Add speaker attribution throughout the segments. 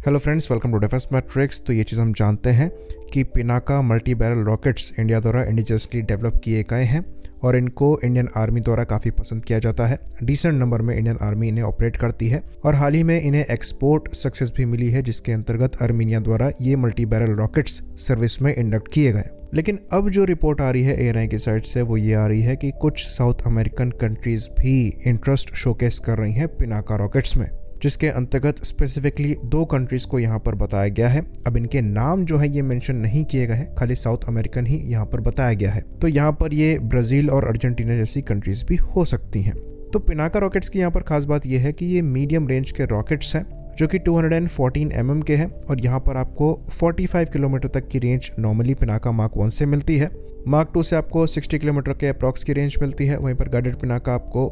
Speaker 1: Hello friends, welcome to defence matrix. तो ये चीज़ हम जानते हैं कि Pinaka multi barrel rockets India द्वारा इंडिजियसली डेवलप किए गए हैं और इनको इंडियन आर्मी द्वारा काफ़ी पसंद किया जाता है। डिसेंट नंबर में इंडियन आर्मी इन्हें ऑपरेट करती है और हाल ही में इन्हें एक्सपोर्ट सक्सेस भी मिली है, जिसके अंतर्गत आर्मीनिया द्वारा ये मल्टी बैरल रॉकेट्स सर्विस में इंडक्ट किए गए। लेकिन अब जो रिपोर्ट आ रही है एयरआई की साइड से वो ये आ रही है कि कुछ साउथ अमेरिकन कंट्रीज भी इंटरेस्ट शोकेस कर रही हैं पिनाका रॉकेट्स में, जिसके अंतर्गत स्पेसिफिकली 2 कंट्रीज को यहाँ पर बताया गया है। अब इनके नाम जो है ये मेंशन नहीं किए गए हैं, खाली साउथ अमेरिकन ही यहाँ पर बताया गया है। तो यहाँ पर ये ब्राजील और अर्जेंटीना जैसी कंट्रीज भी हो सकती हैं। तो पिनाका रॉकेट्स की यहाँ पर खास बात यह है कि ये मीडियम रेंज के रॉकेट्स हैं जो कि 214 mm के हैं और यहाँ पर आपको 45 किलोमीटर तक की रेंज नॉर्मली पिनाका मार्क 1 से मिलती है। मार्क 2 से आपको 60 किलोमीटर के अप्रॉक्स की रेंज मिलती है। वहीं पर गाइडेड पिनाका आपको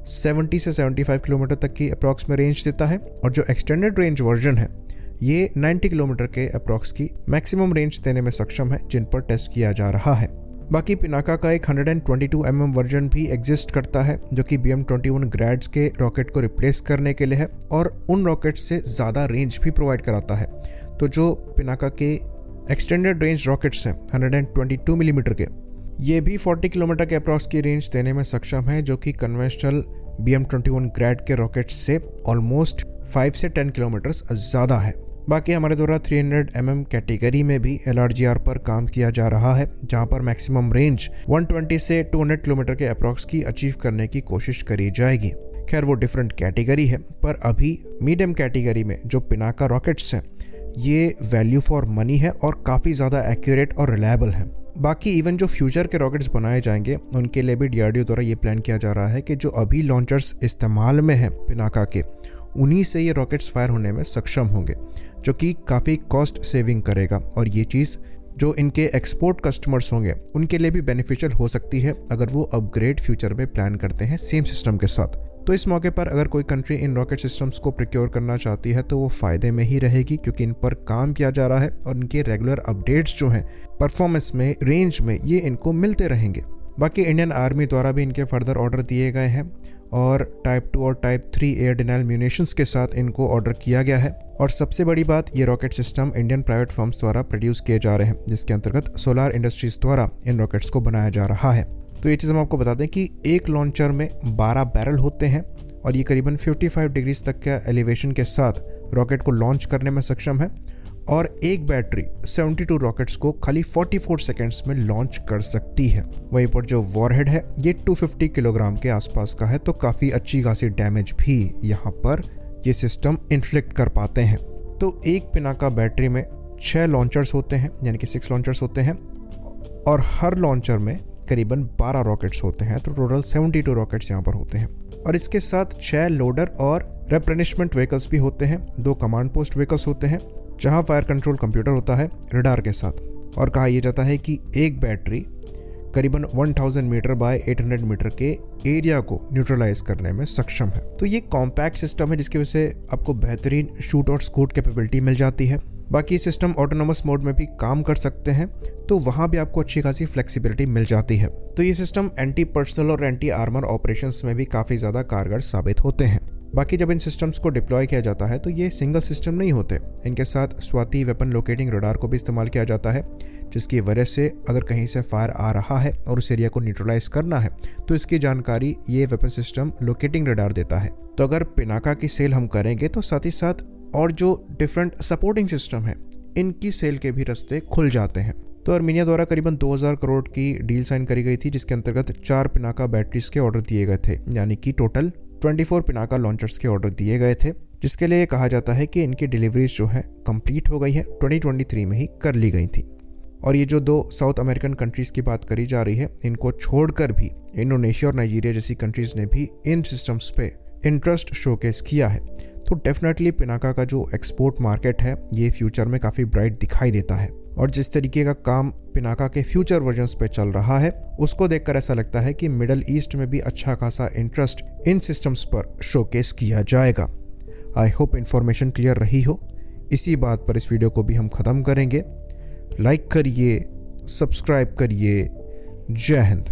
Speaker 1: 70 से 75 किलोमीटर तक की अप्रॉक्स में रेंज देता है और जो एक्सटेंडेड रेंज वर्जन है ये 90 किलोमीटर के अप्रॉक्स की मैक्सिमम रेंज देने में सक्षम है, जिन पर टेस्ट किया जा रहा है। बाकी पिनाका का एक 122 mm वर्जन भी एग्जिस्ट करता है जो कि BM-21 ग्रैड्स के रॉकेट को रिप्लेस करने के लिए है और उन रॉकेट से ज़्यादा रेंज भी प्रोवाइड कराता है। तो जो पिनाका के एक्सटेंडेड रेंज रॉकेट्स हैं 122 मिलीमीटर के, ये भी 40 किलोमीटर के अप्रॉक्स की रेंज देने में सक्षम है, जो कि कन्वेंशनल BM-21 ग्रैड के रॉकेट से ऑलमोस्ट 5 से 10 किलोमीटर ज़्यादा है। बाकी हमारे द्वारा 300 mm कैटेगरी में भी LRGR पर काम किया जा रहा है, जहां पर मैक्सिमम रेंज 120 से 200 किलोमीटर के अप्रॉक्स की अचीव करने की कोशिश करी जाएगी। खैर वो डिफरेंट कैटेगरी है, पर अभी मीडियम कैटेगरी में जो पिनाका रॉकेट्स हैं ये वैल्यू फॉर मनी है और काफ़ी ज़्यादा एक्यूरेट और रिलायबल है। बाकी इवन जो फ्यूचर के रॉकेट्स बनाए जाएंगे उनके लिए भी DRDO द्वारा ये प्लान किया जा रहा है कि जो अभी लॉन्चर्स इस्तेमाल में हैं पिनाका के, उन्हीं से ये रॉकेट्स फायर होने में सक्षम होंगे, जो कि काफ़ी कॉस्ट सेविंग करेगा और ये चीज़ जो इनके एक्सपोर्ट कस्टमर्स होंगे उनके लिए भी बेनिफिशियल हो सकती है अगर वो अपग्रेड फ्यूचर में प्लान करते हैं सेम सिस्टम के साथ। तो इस मौके पर अगर कोई कंट्री इन रॉकेट सिस्टम्स को प्रोक्योर करना चाहती है तो वो फ़ायदे में ही रहेगी, क्योंकि इन पर काम किया जा रहा है और इनके रेगुलर अपडेट्स जो हैं परफॉर्मेंस में, रेंज में, ये इनको मिलते रहेंगे। बाकी इंडियन आर्मी द्वारा भी इनके फर्दर ऑर्डर दिए गए हैं और टाइप 2 और टाइप 3 एयर डिनाइल म्यूनिशंस के साथ इनको ऑर्डर किया गया है। और सबसे बड़ी बात, ये rocket system Indian private firms द्वारा प्रोड्यूस किए जा रहे हैं, जिसके अंतर्गत सोलार इंडस्ट्रीज द्वारा इन रॉकेट्स को बनाया जा रहा है। तो ये चीज़ हम आपको बता दें कि एक लॉन्चर में 12 बैरल होते हैं और ये करीबन 55 डिग्रीज तक के एलिवेशन के साथ रॉकेट को लॉन्च करने में सक्षम है और एक बैटरी 72 रॉकेट्स को खाली 44 सेकेंड्स में लॉन्च कर सकती है। वहीं पर जो वॉरहेड है ये 250 किलोग्राम के आसपास का है, तो काफ़ी अच्छी खासी डैमेज भी यहाँ पर ये सिस्टम इन्फ्लिक्ट कर पाते हैं। तो एक पिनाका बैटरी में 6 लॉन्चर्स होते हैं, यानी कि 6 लॉन्चर्स होते हैं और हर लॉन्चर में करीबन 12 रॉकेट्स होते हैं, तो टोटल 72 रॉकेट्स यहाँ पर होते हैं। और इसके साथ 6 लोडर और रिप्लेनिशमेंट व्हीकल्स भी होते हैं, 2 कमांड पोस्ट व्हीकल्स होते हैं जहां फायर कंट्रोल कंप्यूटर होता है रडार के साथ। और कहा यह जाता है कि एक बैटरी करीबन 1000 मीटर बाय 800 मीटर के एरिया को न्यूट्रलाइज करने में सक्षम है। तो ये कॉम्पैक्ट सिस्टम है जिसकी वजह से आपको बेहतरीन शूट और स्कूट कैपेबिलिटी मिल जाती है। बाकी सिस्टम ऑटोनोमस मोड में भी काम कर सकते हैं, तो वहाँ भी आपको अच्छी खासी फ्लेक्सिबिलिटी मिल जाती है। तो ये सिस्टम एंटी पर्सनल और एंटी आर्मर ऑपरेशंस में भी काफ़ी ज़्यादा कारगर साबित होते हैं। बाकी जब इन सिस्टम्स को डिप्लॉय किया जाता है तो ये सिंगल सिस्टम नहीं होते, इनके साथ स्वाति वेपन लोकेटिंग रडार को भी इस्तेमाल किया जाता है, जिसकी वजह से अगर कहीं से फायर आ रहा है और उस एरिया को न्यूट्रलाइज करना है तो इसकी जानकारी ये वेपन सिस्टम लोकेटिंग रडार देता है। तो अगर पिनाका की सेल हम करेंगे तो साथ ही साथ और जो डिफरेंट सपोर्टिंग सिस्टम है इनकी सेल के भी रास्ते खुल जाते हैं। तो आर्मीनिया द्वारा करीबन 2000 करोड़ की डील साइन करी गई थी, जिसके अंतर्गत 4 पिनाका बैटरीज के ऑर्डर दिए गए थे, यानी कि टोटल 24 पिनाका लॉन्चर्स के ऑर्डर दिए गए थे, जिसके लिए कहा जाता है कि इनकी डिलीवरीज जो है कंप्लीट हो गई है, 2023 में ही कर ली गई थी। और ये जो 2 साउथ अमेरिकन कंट्रीज़ की बात करी जा रही है, इनको छोड़कर भी इंडोनेशिया और नाइजीरिया जैसी कंट्रीज़ ने भी इन सिस्टम्स पे इंटरेस्ट शोकेस किया है। तो डेफिनेटली पिनाका का जो एक्सपोर्ट मार्केट है ये फ्यूचर में काफ़ी ब्राइट दिखाई देता है और जिस तरीके का काम पिनाका के फ्यूचर वर्जन्स पे चल रहा है उसको देखकर ऐसा लगता है कि मिडल ईस्ट में भी अच्छा खासा इंटरेस्ट इन सिस्टम्स पर शोकेस किया जाएगा। आई होप इन्फॉर्मेशन क्लियर रही हो। इसी बात पर इस वीडियो को भी हम ख़त्म करेंगे। लाइक करिए, सब्सक्राइब करिए। जय हिंद।